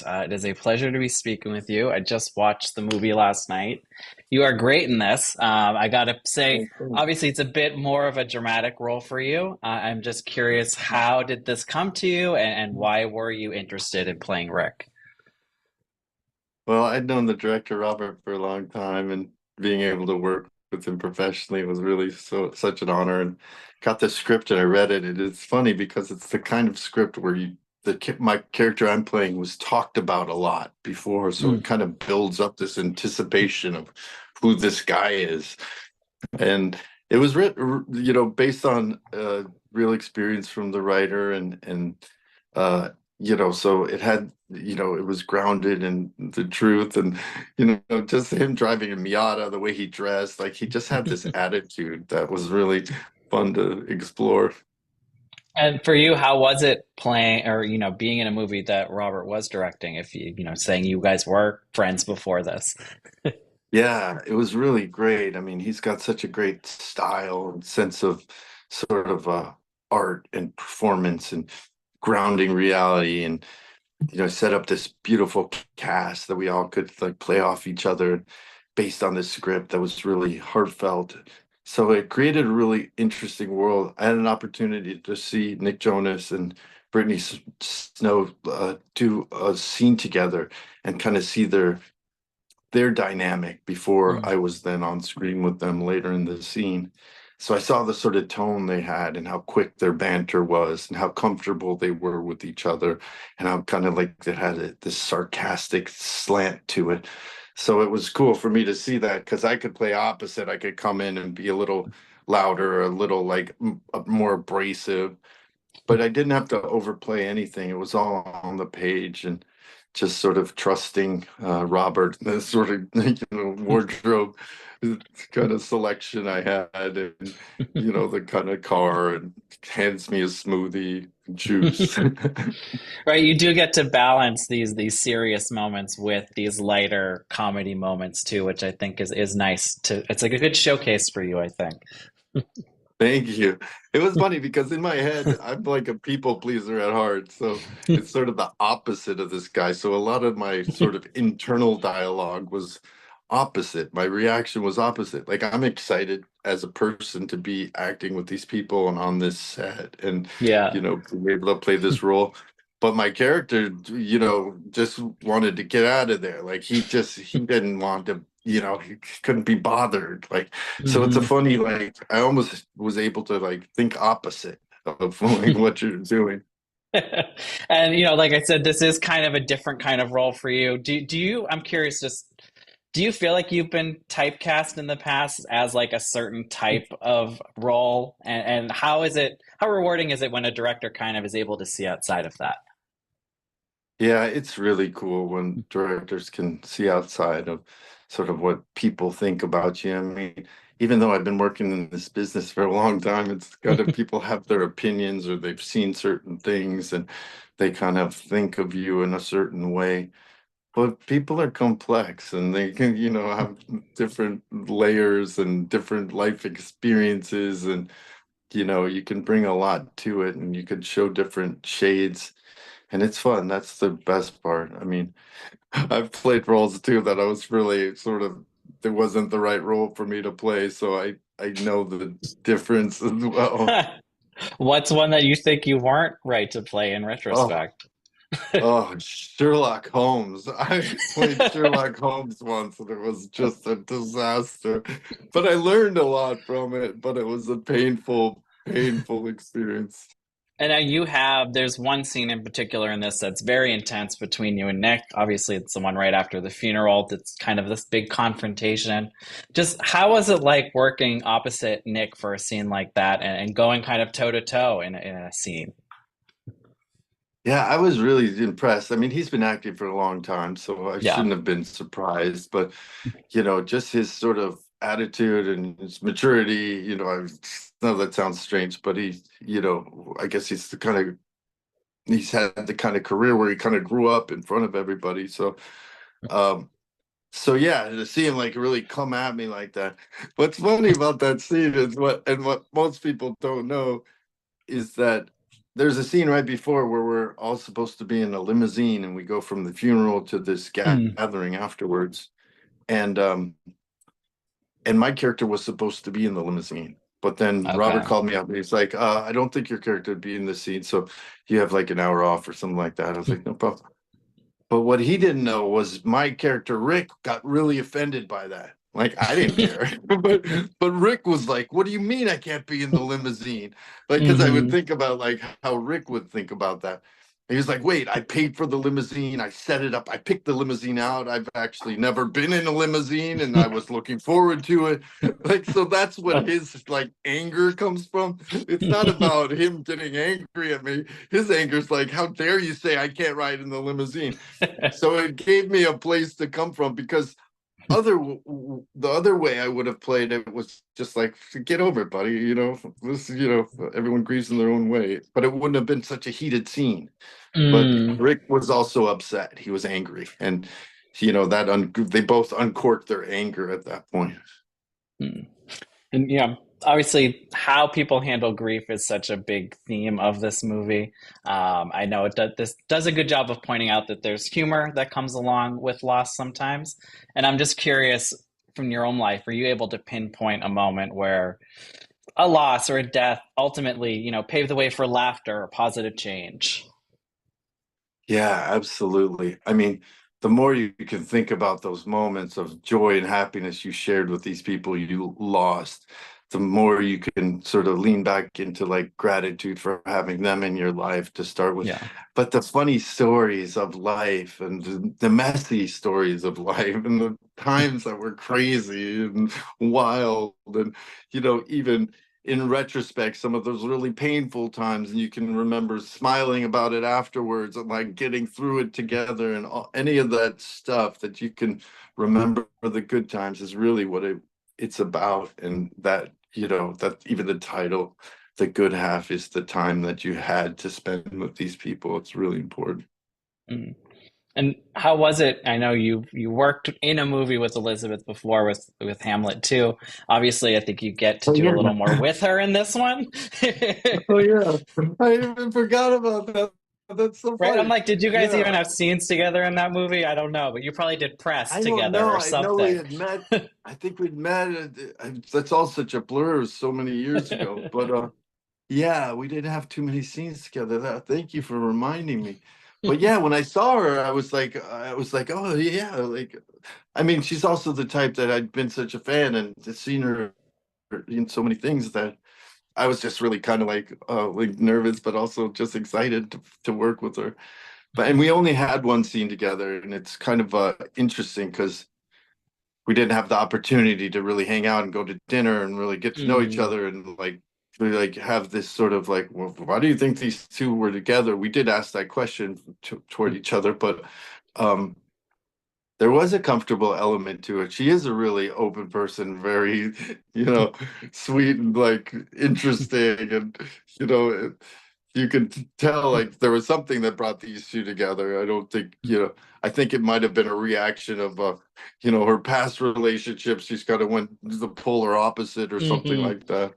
It is a pleasure to be speaking with you. I just watched the movie last night. You are great in this. I gotta say, Oh, thanks. obviously, it's a bit more of a dramatic role for you. I'm just curious, how did this come to you, and why were you interested in playing Rick? Well, I'd known the director Robert for a long time, and being able to work with him professionally was really such an honor. And got the script and I read it. And it's funny because it's the kind of script where my character I'm playing was talked about a lot before, so Mm, it kind of builds up this anticipation of who this guy is. And it was written, based on real experience from the writer, and so it had, it was grounded in the truth, and just him driving a Miata, the way he dressed, like he just had this attitude that was really fun to explore. And for you, how was it playing, or being in a movie that Robert was directing? If saying you guys were friends before this. Yeah, it was really great. I mean, he's got such a great style and sense of sort of art and performance and grounding reality, and set up this beautiful cast that we all could like play off each other based on this script that was really heartfelt. So it created a really interesting world. I had an opportunity to see Nick Jonas and Snow do a scene together and kind of see their dynamic before Mm, I was then on screen with them later in the scene. So I saw the sort of tone they had and how quick their banter was and how comfortable they were with each other and how kind of like they had this sarcastic slant to it. So it was cool for me to see that because I could play opposite. I could come in and be a little louder, a little like more abrasive, but I didn't have to overplay anything. It was all on the page, and just sort of trusting Robert, the sort of wardrobe kind of selection I had, and the kind of car, and hands me a smoothie and juice. right, you do get to balance these serious moments with these lighter comedy moments too, which I think is nice to. It's like a good showcase for you, I think. Thank you. It was funny because in my head, I'm like a people pleaser at heart. So it's sort of the opposite of this guy. So a lot of my sort of internal dialogue was opposite. My reaction was opposite. Like I'm excited as a person to be acting with these people and on this set and, Yeah. be able to play this role. But my character, just wanted to get out of there. Like he didn't want to, he couldn't be bothered. Like, so it's a Hmm. funny, like, I almost was able to like think opposite of like what you're doing. And like I said, this is kind of a different kind of role for you. Do you? I'm curious. Just do you feel like you've been typecast in the past as like a certain type of role? And how is it? How rewarding is it when a director kind of is able to see outside of that? Yeah, it's really cool when directors can see outside of sort of what people think about you. I mean, even though I've been working in this business for a long time, it's kind of people have their opinions or they've seen certain things and they kind of think of you in a certain way. But people are complex and they can, have different layers and different life experiences, and you can bring a lot to it and you could show different shades, and it's fun. That's the best part. I mean, I've played roles too that I was really sort of, it wasn't the right role for me to play, so I know the difference as well. What's one that you think you weren't right to play in Oh, retrospect? Sherlock Holmes. I played Sherlock Holmes once and it was just a disaster. But I learned a lot from it, but it was a painful experience. And now you have, there's one scene in particular in this that's very intense between you and Nick. Obviously, it's the one right after the funeral. That's kind of this big confrontation. Just how was it like working opposite Nick for a scene like that, and going kind of toe to toe in a scene? Yeah, I was really impressed. I mean, he's been acting for a long time, so I Yeah. shouldn't have been surprised. But, just his sort of attitude and his maturity, I know that sounds strange, but I guess he's had the kind of career where he kind of grew up in front of everybody. Um, so yeah, to see him like really come at me like that. What's funny about that scene is what most people don't know is that there's a scene right before where we're all supposed to be in a limousine and we go from the funeral to this Mm, gathering afterwards. And my character was supposed to be in the limousine. But then Robert okay. called me up and he's like, I don't think your character would be in the scene. So you have like an hour off or something like that. I was like, no problem. But what he didn't know was my character Rick got really offended by that. Like I didn't care, but Rick was like, "What do you mean I can't be in the limousine?" Like because I would Hmm. think about like how Rick would think about that. And he was like, "Wait, I paid for the limousine. I set it up. I picked the limousine out. I've actually never been in a limousine, and I was looking forward to it." Like so, that's what his like anger comes from. It's not about him getting angry at me. His anger is like, "How dare you say I can't ride in the limousine?" So it gave me a place to come from because other the other way I would have played it was just like get over it, buddy. This everyone grieves in their own way, but it wouldn't have been such a heated scene. But Mm, Rick was also upset. He was angry, and they both uncorked their anger at that point. mm. And obviously, how people handle grief is such a big theme of this movie. I know this does a good job of pointing out that there's humor that comes along with loss sometimes. And I'm just curious, from your own life, are you able to pinpoint a moment where a loss or a death ultimately, paved the way for laughter or positive change? Yeah, absolutely. I mean, the more you can think about those moments of joy and happiness you shared with these people you lost, the more you can sort of lean back into like gratitude for having them in your life to start with. Yeah. But the funny stories of life and the messy stories of life and the times that were crazy and wild and, even in retrospect some of those really painful times and you can remember smiling about it afterwards and like getting through it together and any of that stuff that you can remember the good times is really what it's about. And that that even the title, the good half, is the time that you had to spend with these people. It's really important. Mm. And how was it? I know you worked in a movie with Elizabeth before with Hamlet too. Obviously, I think you get to Oh do a yeah. little more with her in this one. Oh yeah, I even forgot about that. That's so Right? I'm funny. like, did you guys even Yeah, have scenes together in that movie? I don't know, but you probably did press I don't together know. or I know we something. had met. I think we'd met. That's all such a blur. It was so many years ago. But yeah, we didn't have too many scenes together. Thank you for reminding me. But yeah, when I saw her, I was like, oh yeah, like, I mean, she's also the type that I'd been such a fan and seen her in so many things that I was just really kind of like nervous, but also just excited to work with her. And we only had one scene together, and it's kind of interesting because we didn't have the opportunity to really hang out and go to dinner and really get to know each Mm, other and like really like have this sort of like, well, why do you think these two were together? We did ask that question toward each other, but um there was a comfortable element to it. She is a really open person, very, sweet and like interesting. And, you know, you could tell like there was something that brought these two together. I don't think, I think it might have been a reaction of, her past relationships. She's kind of went the polar opposite or something hmm. like that.